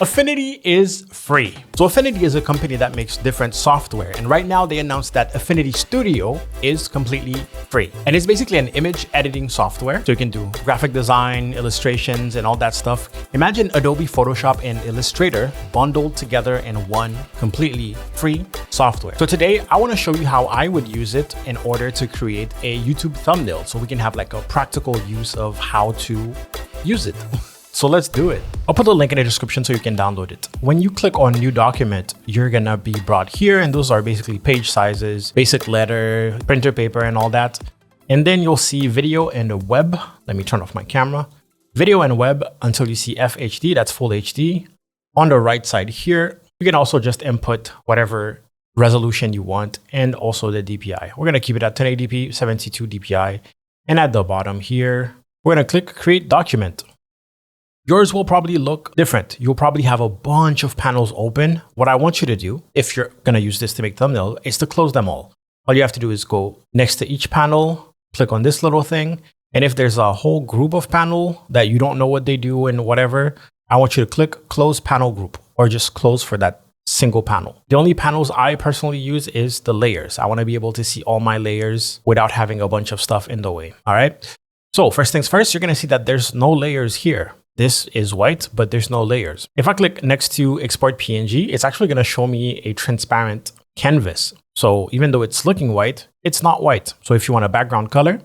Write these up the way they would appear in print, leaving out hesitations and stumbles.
Affinity is free. So Affinity is a company that makes different software. And right now they announced that Affinity Studio is completely free. And it's basically an image editing software. So you can do graphic design, illustrations, and all that stuff. Imagine Adobe Photoshop and Illustrator bundled together in one completely free software. So today I want to show you how I would use it in order to create a YouTube thumbnail. So we can have like a practical use of how to use it. So let's do it. I'll put the link in the description so you can download it. When you click on new document, you're gonna be brought here, and those are basically page sizes, basic letter, printer paper, and all that. And then you'll see video and web. Let me turn off my camera. Video and web until you see FHD, that's full HD. On the right side here, you can also just input whatever resolution you want and also the DPI. We're gonna keep it at 1080p, 72 DPI. And at the bottom here, we're gonna click create document. Yours will probably look different. You'll probably have a bunch of panels open. What I want you to do, if you're gonna use this to make thumbnail, is to close them all. All you have to do is go next to each panel, click on this little thing. And if there's a whole group of panel that you don't know what they do and whatever, I want you to click close panel group or just close for that single panel. The only panels I personally use is the layers. I wanna be able to see all my layers without having a bunch of stuff in the way, all right? So first things first, you're gonna see that there's no layers here. This is white, but there's no layers. If I click next to export PNG, it's actually gonna show me a transparent canvas. So even though it's looking white, it's not white. So if you want a background color,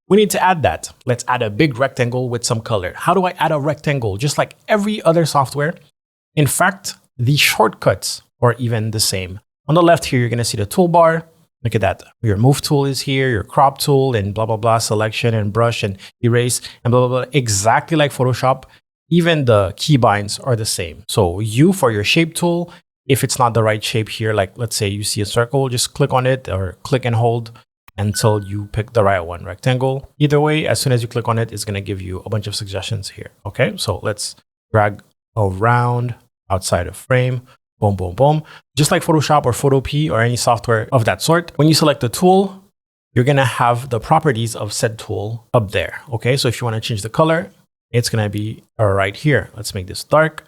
we need to add that. Let's add a big rectangle with some color. How do I add a rectangle? Just like every other software. In fact, the shortcuts are even the same. On the left here, you're gonna see the toolbar. Look at that. Your move tool is here, your crop tool, and blah, blah, blah, selection and brush and erase and blah, blah, blah. Exactly like Photoshop. Even the keybinds are the same. So U for your shape tool, if it's not the right shape here, like let's say you see a circle, just click on it or click and hold until you pick the right one. Rectangle. Either way, as soon as you click on it, it's gonna give you a bunch of suggestions here. Okay, so let's drag around outside of frame. Boom, boom, boom. Just like Photoshop or Photopea or any software of that sort, when you select the tool, you're gonna have the properties of said tool up there. Okay, so if you wanna change the color, it's gonna be right here. Let's make this dark.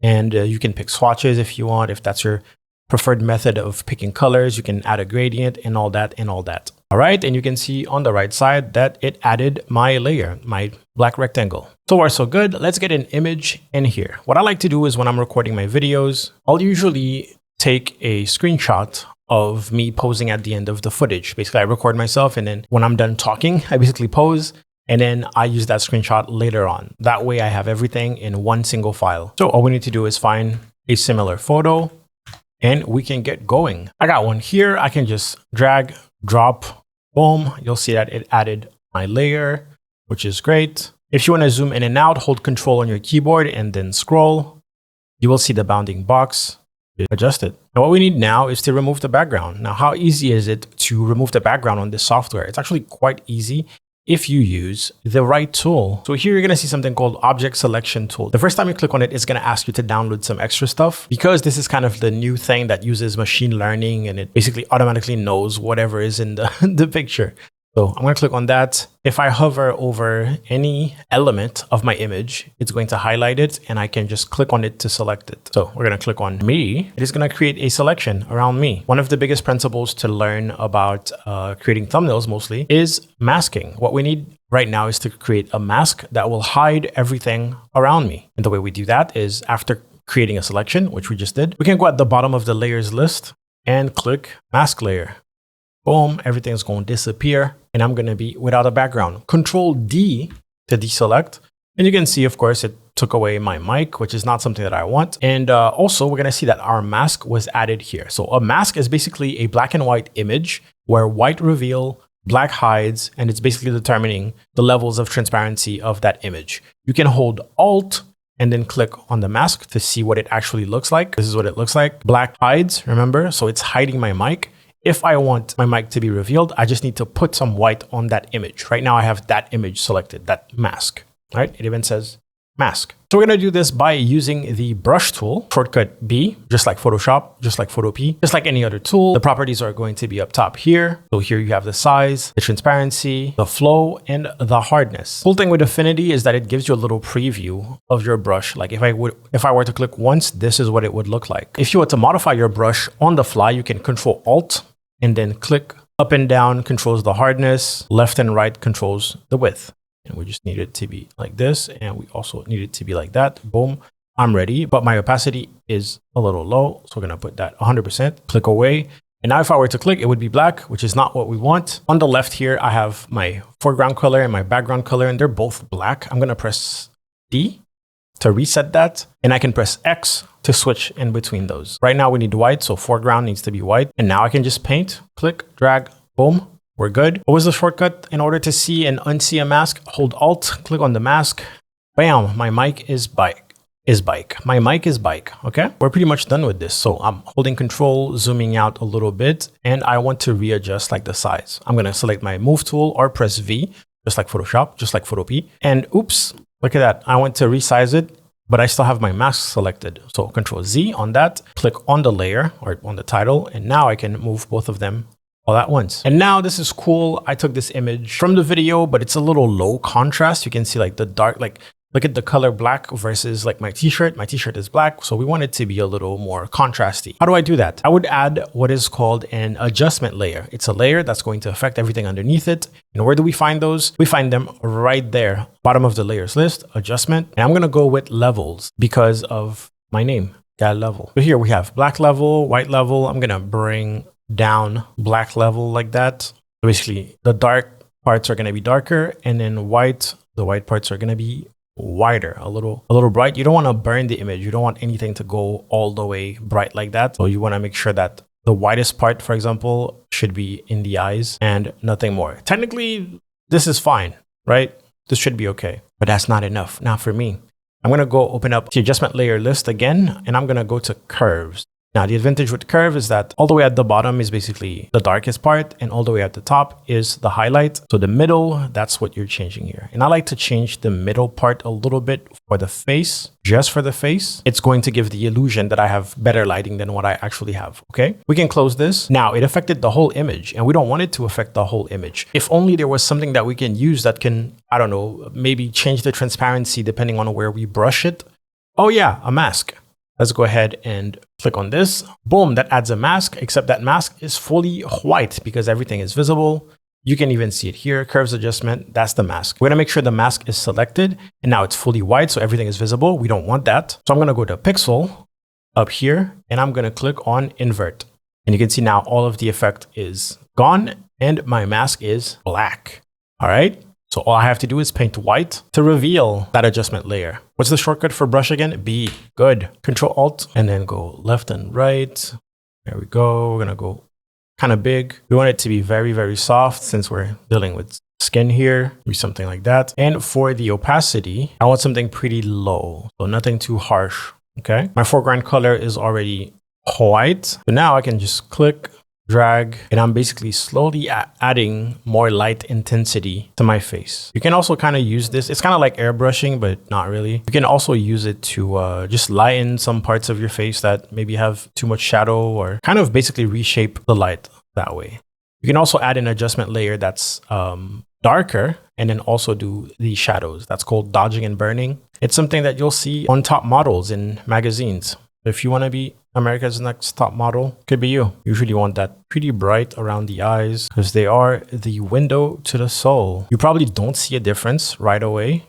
And you can pick swatches if you want. If that's your preferred method of picking colors, you can add a gradient and all that and all that. All right, and you can see on the right side that it added my layer, my black rectangle. So far, so good. Let's get an image in here. What I like to do is when I'm recording my videos, I'll usually take a screenshot of me posing at the end of the footage. Basically, I record myself, and then when I'm done talking, I basically pose. And then I use that screenshot later on. That way I have everything in one single file. So all we need to do is find a similar photo and we can get going. I got one here. I can just drag, drop, boom. You'll see that it added my layer, which is great. If you want to zoom in and out, hold Control on your keyboard and then scroll. You will see the bounding box. Adjust it. And what we need now is to remove the background. Now, how easy is it to remove the background on this software? It's actually quite easy if you use the right tool. So here you're gonna see something called Object Selection Tool. The first time you click on it, it's gonna ask you to download some extra stuff because this is kind of the new thing that uses machine learning and it basically automatically knows whatever is in the picture. So I'm gonna click on that. If I hover over any element of my image, it's going to highlight it and I can just click on it to select it. So we're gonna click on me. It is gonna create a selection around me. One of the biggest principles to learn about creating thumbnails mostly is masking. What we need right now is to create a mask that will hide everything around me. And the way we do that is after creating a selection, which we just did, we can go at the bottom of the layers list and click mask layer. Boom, everything's going to disappear and I'm going to be without a background. Control D to deselect. And you can see, of course, it took away my mic, which is not something that I want. And also we're going to see that our mask was added here. So a mask is basically a black and white image where white reveal, black hides, and it's basically determining the levels of transparency of that image. You can hold Alt and then click on the mask to see what it actually looks like. This is what it looks like. Black hides, remember? So it's hiding my mic. If I want my mic to be revealed, I just need to put some white on that image. Right now I have that image selected, that mask, right? It even says mask. So we're going to do this by using the brush tool, shortcut B, just like Photoshop, just like Photo P, just like any other tool. The properties are going to be up top here. So here you have the size, the transparency, the flow, and the hardness. Cool thing with Affinity is that it gives you a little preview of your brush. Like if I were to click once, this is what it would look like. If you were to modify your brush on the fly, you can Control Alt and then click. Up and down controls the hardness, left and right controls the width. And we just need it to be like this. And we also need it to be like that. Boom, I'm ready. But my opacity is a little low. So we're going to put that 100%, click away. And now if I were to click, it would be black, which is not what we want. On the left here, I have my foreground color and my background color, and they're both black. I'm going to press D to reset that. And I can press X to switch in between those. Right now we need white, so foreground needs to be white. And now I can just paint, click, drag, boom, we're good. What was the shortcut? In order to see and unsee a mask, hold Alt, click on the mask. Bam, my mic is bike. My mic is bike, okay? We're pretty much done with this. So I'm holding Control, zooming out a little bit, and I want to readjust like the size. I'm gonna select my Move tool or press V, just like Photoshop, just like Photo P. And oops, look at that. I want to resize it, but I still have my mask selected. So Control Z on that, click on the layer or on the title, and now I can move both of them all at once. And now this is cool. I took this image from the video, but it's a little low contrast. You can see like the dark, like look at the color black versus like my t-shirt. My t-shirt is black, so we want it to be a little more contrasty. How do I do that? I would add what is called an adjustment layer. It's a layer that's going to affect everything underneath it. And where do we find those? We find them right there, bottom of the layers list, adjustment. And I'm gonna go with levels because of my name, Gal Level. So here we have black level, white level. I'm gonna bring down black level like that. So basically the dark parts are gonna be darker, and then white, the white parts are gonna be wider, a little bright. You don't want to burn the image. You don't want anything to go all the way bright like that. So you want to make sure that the widest part, for example, should be in the eyes and nothing more. Technically, this is fine, right? This should be okay, but that's not enough. Now for me, I'm going to go open up the adjustment layer list again, and I'm going to go to curves. Now, the advantage with curve is that all the way at the bottom is basically the darkest part, and all the way at the top is the highlight. So the middle, that's what you're changing here. And I like to change the middle part a little bit for the face, just for the face. It's going to give the illusion that I have better lighting than what I actually have, okay? We can close this. Now, it affected the whole image, and we don't want it to affect the whole image. If only there was something that we can use that can, I don't know, maybe change the transparency depending on where we brush it. Oh yeah, a mask. Let's go ahead and click on this. Boom, that adds a mask, except that mask is fully white because everything is visible. You can even see it here, curves adjustment, that's the mask. We're gonna make sure the mask is selected, and now it's fully white, so everything is visible. We don't want that. So I'm gonna go to pixel up here, and I'm gonna click on invert. And you can see now all of the effect is gone, and my mask is black, all right? So all I have to do is paint white to reveal that adjustment layer. What's the shortcut for brush again? B, good. Control Alt, and then go left and right. There we go. We're gonna go kind of big. We want it to be very, very soft since we're dealing with skin here. Do something like that. And for the opacity, I want something pretty low. So nothing too harsh, okay? My foreground color is already white. So now I can just click, drag, and I'm basically slowly adding more light intensity to my face. You can also kind of use this. It's kind of like airbrushing, but not really. You can also use it to just lighten some parts of your face that maybe have too much shadow, or kind of basically reshape the light that way. You can also add an adjustment layer that's darker and then also do the shadows. That's called dodging and burning. It's something that you'll see on top models in magazines. If you want to be America's Next Top Model, could be you. Usually want that pretty bright around the eyes because they are the window to the soul. You probably don't see a difference right away.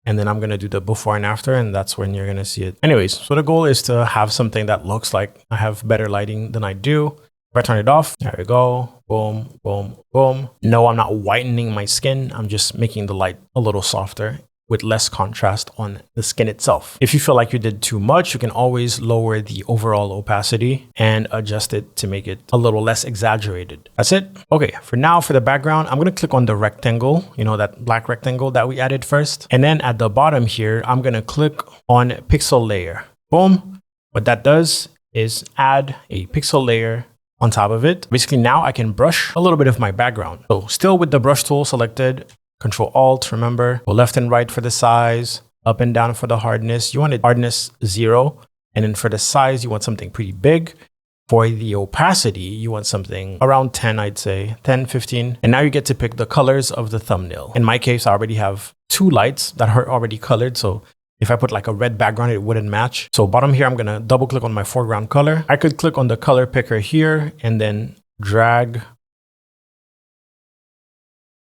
And then I'm going to do the before and after, and that's when you're going to see it. Anyways, so the goal is to have something that looks like I have better lighting than I do. If I turn it off, there we go. Boom, boom, boom. No, I'm not whitening my skin. I'm just making the light a little softer with less contrast on the skin itself. If you feel like you did too much, you can always lower the overall opacity and adjust it to make it a little less exaggerated. That's it. Okay, for now, for the background, I'm gonna click on the rectangle, you know, that black rectangle that we added first. And then at the bottom here, I'm gonna click on pixel layer. Boom. What that does is add a pixel layer on top of it. Basically now I can brush a little bit of my background. So still with the brush tool selected, Control Alt, remember, go left and right for the size, up and down for the hardness. You want it hardness 0. And then for the size, you want something pretty big. For the opacity, you want something around 10, I'd say 10, 15. And now you get to pick the colors of the thumbnail. In my case, I already have 2 lights that are already colored. So if I put like a red background, it wouldn't match. So bottom here, I'm going to double click on my foreground color. I could click on the color picker here and then drag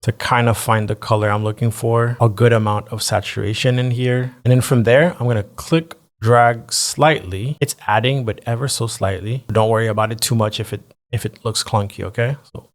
to kind of find the color I'm looking for. A good amount of saturation in here. And then from there, I'm going to click, drag slightly. It's adding, but ever so slightly. Don't worry about it too much if it looks clunky, okay? So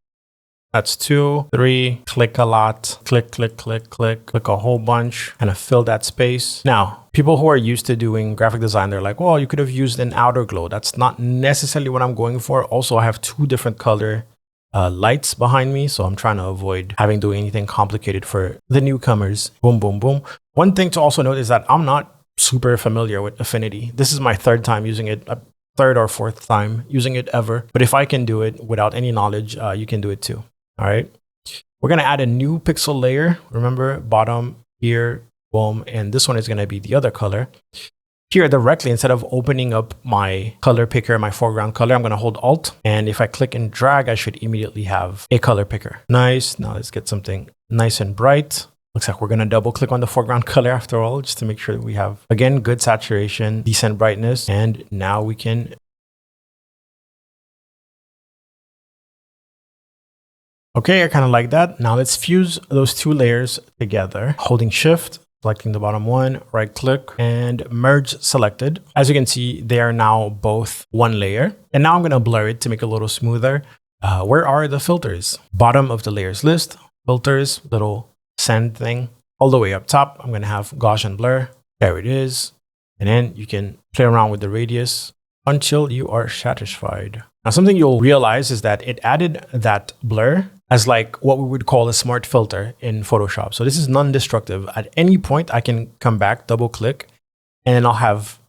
that's 2, 3, click a lot, click, click, click, click, click a whole bunch, and fill that space. Now, people who are used to doing graphic design, they're like, well, you could have used an outer glow. That's not necessarily what I'm going for. Also, I have 2 different color lights behind me, so I'm trying to avoid having to do anything complicated for the newcomers. Boom, boom, boom. One thing to also note is that I'm not super familiar with Affinity. This is my 3rd time using it, 3rd or 4th time using it ever. But if I can do it without any knowledge, you can do it too. All right. We're going to add a new pixel layer. Remember, bottom here, boom. And this one is going to be the other color. Here directly, instead of opening up my color picker, my foreground color, I'm going to hold Alt. And if I click and drag, I should immediately have a color picker. Nice. Now let's get something nice and bright. Looks like we're going to double click on the foreground color after all, just to make sure that we have, again, good saturation, decent brightness. And now we can. Okay, I kind of like that. Now let's fuse those 2 layers together, holding Shift, selecting the bottom one, right click and merge selected. As you can see, they are now both one layer. And now I'm going to blur it to make it a little smoother. Where are the filters? Bottom of the layers list, filters, little send thing. All the way up top, I'm going to have Gaussian blur. There it is. And then you can play around with the radius until you are satisfied. Now, something you'll realize is that it added that blur as like what we would call a smart filter in Photoshop. So this is non-destructive. At any point, I can come back, double click, and then I'll have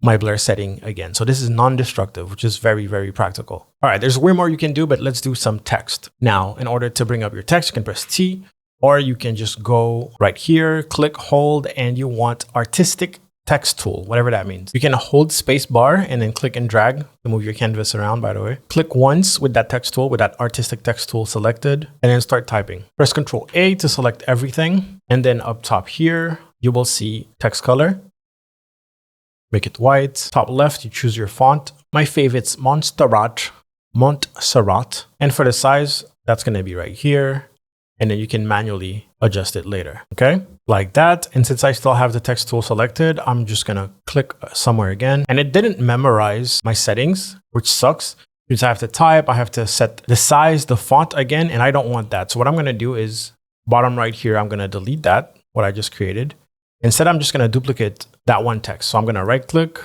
my blur setting again. So this is non-destructive, which is very, very practical. All right, there's way more you can do, but let's do some text. Now, in order to bring up your text, you can press T, or you can just go right here, click, hold, and you want artistic text tool, whatever that means. You can hold space bar and then click and drag to move your canvas around, by the way. Click once with that text tool, with that artistic text tool selected, and then start typing. Press Ctrl A to select everything. And then up top here, you will see text color. Make it white. Top left, you choose your font. My favorite's Montserrat. And for the size, that's going to be right here. And then you can manually adjust it later. Okay, like that. And since I still have the text tool selected, I'm just going to click somewhere again. And it didn't memorize my settings, which sucks. Because I have to type, I have to set the size, the font again, and I don't want that. So what I'm going to do is bottom right here, I'm going to delete that, what I just created. Instead, I'm just going to duplicate that one text. So I'm going to right click,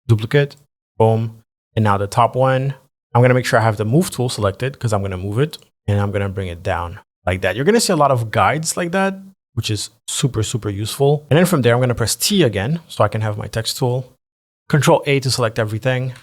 duplicate, boom. And now the top one, I'm going to make sure I have the move tool selected because I'm going to move it and I'm going to bring it down like that. You're going to see a lot of guides like that, which is super, super useful. And then from there, I'm going to press T again so I can have my text tool. Control A to select everything.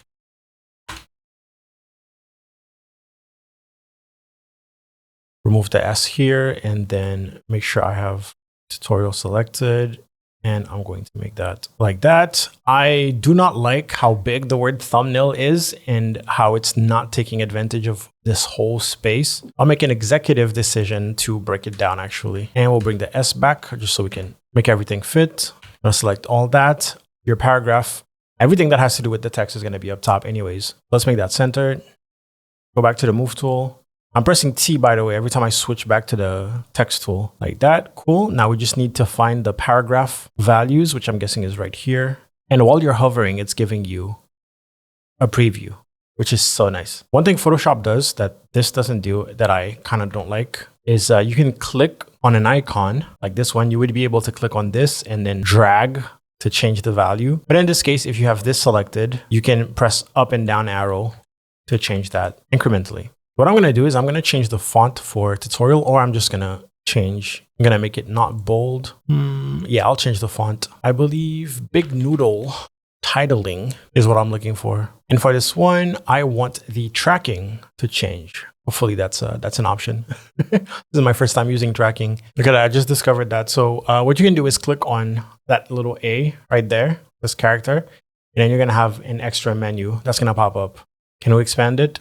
Remove the S here and then make sure I have tutorial selected. And I'm going to make that like that. I do not like how big the word thumbnail is and how it's not taking advantage of this whole space. I'll make an executive decision to break it down actually. And we'll bring the S back just so we can make everything fit. I'm gonna select all that. Your paragraph, everything that has to do with the text is gonna be up top anyways. Let's make that centered. Go back to the move tool. I'm pressing T, by the way, every time I switch back to the text tool like that. Cool. Now we just need to find the paragraph values, which I'm guessing is right here. And while you're hovering, it's giving you a preview, which is so nice. One thing Photoshop does that this doesn't do that I kind of don't like is you can click on an icon like this one. You would be able to click on this and then drag to change the value. But in this case, if you have this selected, you can press up and down arrow to change that incrementally. What I'm going to do is I'm going to change the font for tutorial, or I'm just going to change. I'm going to make it not bold. Yeah, I'll change the font. I believe Big Noodle titling is what I'm looking for. And for this one, I want the tracking to change. Hopefully that's an option. This is my first time using tracking. Look at that, I just discovered that. So what you can do is click on that little A right there, this character, and then you're gonna have an extra menu that's gonna pop up. Can we expand it?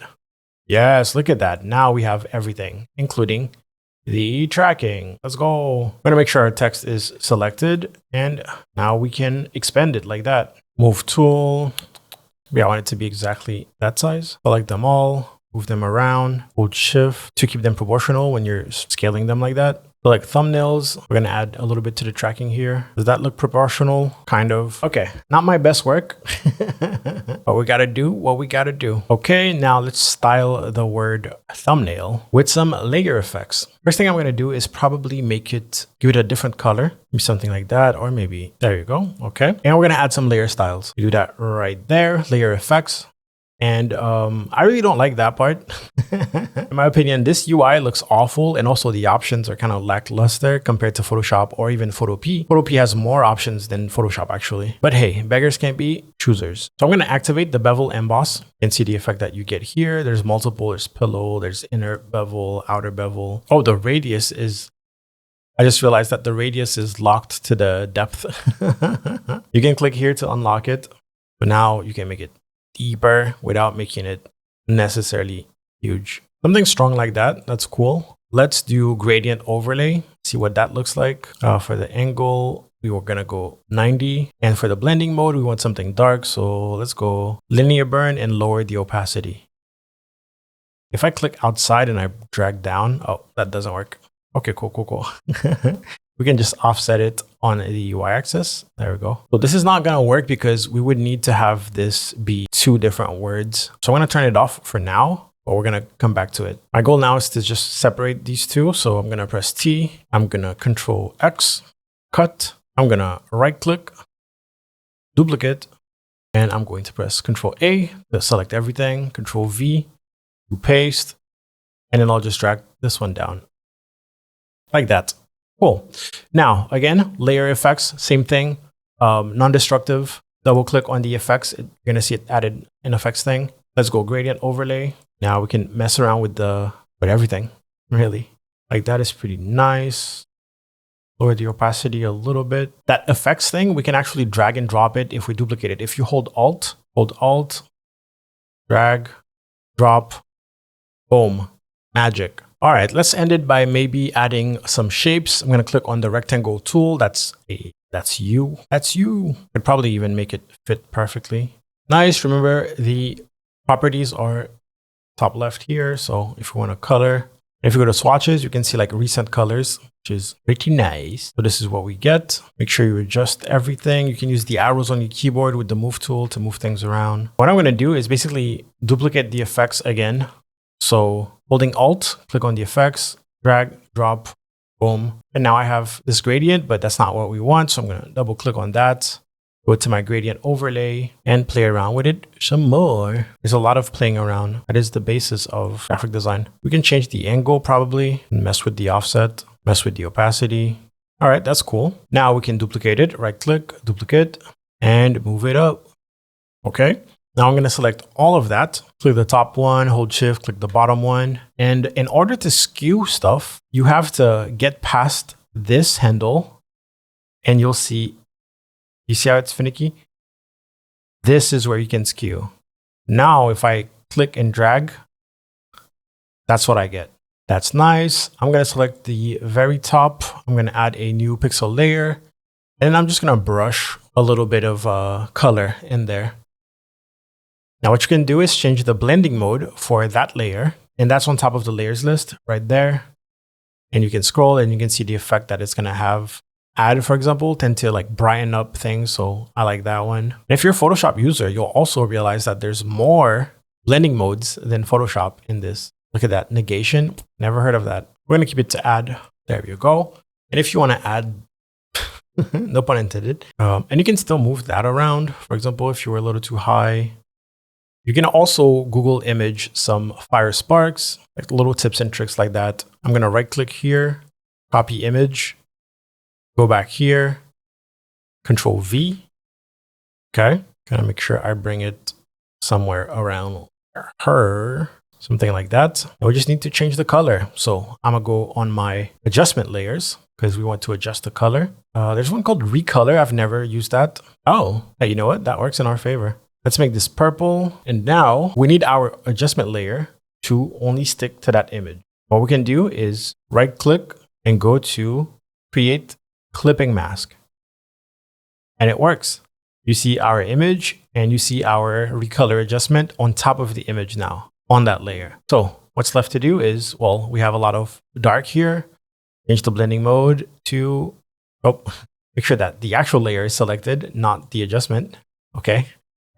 Yes, look at that. Now we have everything, including the tracking. Let's go. I'm gonna make sure our text is selected, and now we can expand it like that. Move tool. Yeah, I want it to be exactly that size. Select them all, move them around, hold shift to keep them proportional when you're scaling them like that. Select thumbnails. We're gonna add a little bit to the tracking here. Does that look proportional? Kind of. Okay, not my best work, but we gotta do what we gotta do. Okay, now let's style the word thumbnail with some layer effects. First thing I'm gonna do is probably give it a different color, maybe something like that, or maybe, there you go, okay. And we're gonna add some layer styles. We do that right there, layer effects. And I really don't like that part. In my opinion, this UI looks awful, and also the options are kind of lackluster compared to Photoshop or even Photopea. Photopea has more options than Photoshop actually. But hey, beggars can't be choosers. So I'm going to activate the bevel emboss. You can see the effect that you get here. There's multiple, there's pillow, there's inner bevel, outer bevel. Oh, the radius is, I just realized that the radius is locked to the depth. You can click here to unlock it, but now you can make it deeper without making it necessarily huge. Something strong like that, that's cool. Let's do gradient overlay, see what that looks like. For the angle, we were gonna go 90. And for the blending mode, we want something dark. So let's go linear burn and lower the opacity. If I click outside and I drag down, oh, that doesn't work. Okay, cool. We can just offset it on the UI axis. There we go. So this is not gonna work because we would need to have this be two different words. So I'm gonna turn it off for now, but we're gonna come back to it. My goal now is to just separate these two. So I'm gonna press T, I'm gonna Control X, cut. I'm gonna right click, duplicate, and I'm going to press Control A to select everything, Control V to paste, and then I'll just drag this one down like that. Cool. Now, again, layer effects, same thing, non-destructive. Double click on the effects. You're going to see it added an effects thing. Let's go gradient overlay. Now we can mess around with everything, really. Like that is pretty nice. Lower the opacity a little bit. That effects thing, we can actually drag and drop it if we duplicate it. If you hold Alt, drag, drop, boom, magic. All right, let's end it by maybe adding some shapes. I'm going to click on the rectangle tool. That's you. Could probably even make it fit perfectly. Nice. Remember, the properties are top left here. So if you want a color, if you go to swatches, you can see like recent colors, which is pretty nice. So this is what we get. Make sure you adjust everything. You can use the arrows on your keyboard with the move tool to move things around. What I'm going to do is basically duplicate the effects again. So holding Alt, click on the effects, drag, drop, boom. And now I have this gradient, but that's not what we want. So I'm going to double click on that, go to my gradient overlay and play around with it some more. There's a lot of playing around. That is the basis of graphic design. We can change the angle probably, mess with the offset, mess with the opacity. All right, that's cool. Now we can duplicate it, right click, duplicate, and move it up. Okay. Now I'm going to select all of that, click the top one, hold shift, click the bottom one. And in order to skew stuff, you have to get past this handle and you see how it's finicky? This is where you can skew. Now, if I click and drag, that's what I get. That's nice. I'm going to select the very top. I'm going to add a new pixel layer and I'm just going to brush a little bit of color in there. Now what you can do is change the blending mode for that layer, and that's on top of the layers list right there. And you can scroll and you can see the effect that it's going to have. Add, for example, tend to like brighten up things. So I like that one. And if you're a Photoshop user, you'll also realize that there's more blending modes than Photoshop in this. Look at that negation. Never heard of that. We're going to keep it to add. There you go. And if you want to add, no pun intended, and you can still move that around. For example, if you were a little too high, you can also Google image some fire sparks, like little tips and tricks like that. I'm going to right click here, copy image, go back here, Control V. Okay. Gotta make sure I bring it somewhere around her. something like that. And we just need to change the color. So I'm gonna go on my adjustment layers because we want to adjust the color. There's one called recolor. I've never used that. Oh, hey, you know what? That works in our favor. Let's make this purple. And now we need our adjustment layer to only stick to that image. What we can do is right click and go to create clipping mask. And it works. You see our image and you see our recolor adjustment on top of the image now on that layer. So what's left to do is, well, we have a lot of dark here. Change the blending mode to, make sure that the actual layer is selected, not the adjustment. Okay.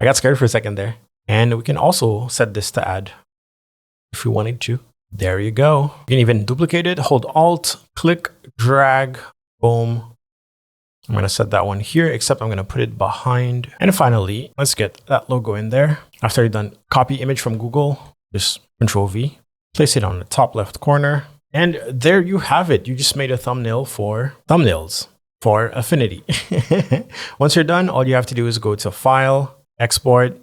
I got scared for a second there. And we can also set this to add if we wanted to. There you go. You can even duplicate it, hold Alt, click, drag, boom. I'm going to set that one here, except I'm going to put it behind. And finally, let's get that logo in there. After you're done, copy image from Google, just Control V, place it on the top left corner. And there you have it. You just made a thumbnail for thumbnails for Affinity. Once you're done, all you have to do is go to File, Export.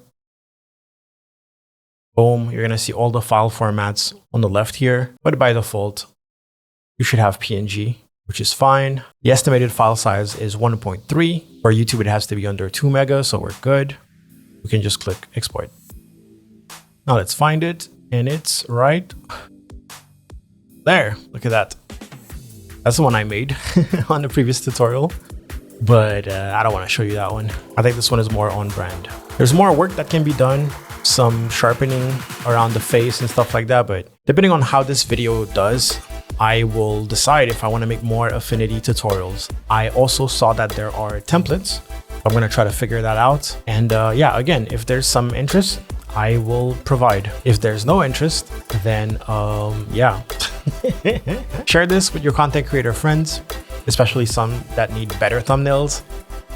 Boom. You're going to see all the file formats on the left here. But by default, you should have PNG, which is fine. The estimated file size is 1.3. For YouTube, it has to be under 2 mega, so we're good. We can just click Export. Now let's find it, and it's right there. Look at that. That's the one I made on the previous tutorial, but I don't want to show you that one. I think this one is more on brand. There's more work that can be done, some sharpening around the face and stuff like that, but depending on how this video does, I will decide if I want to make more Affinity tutorials. I also saw that there are templates. I'm going to try to figure that out. And yeah, again, if there's some interest, I will provide. If there's no interest, then yeah. Share this with your content creator friends, especially some that need better thumbnails.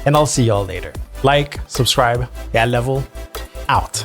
And I'll see y'all later. Like, subscribe, yeah, level out.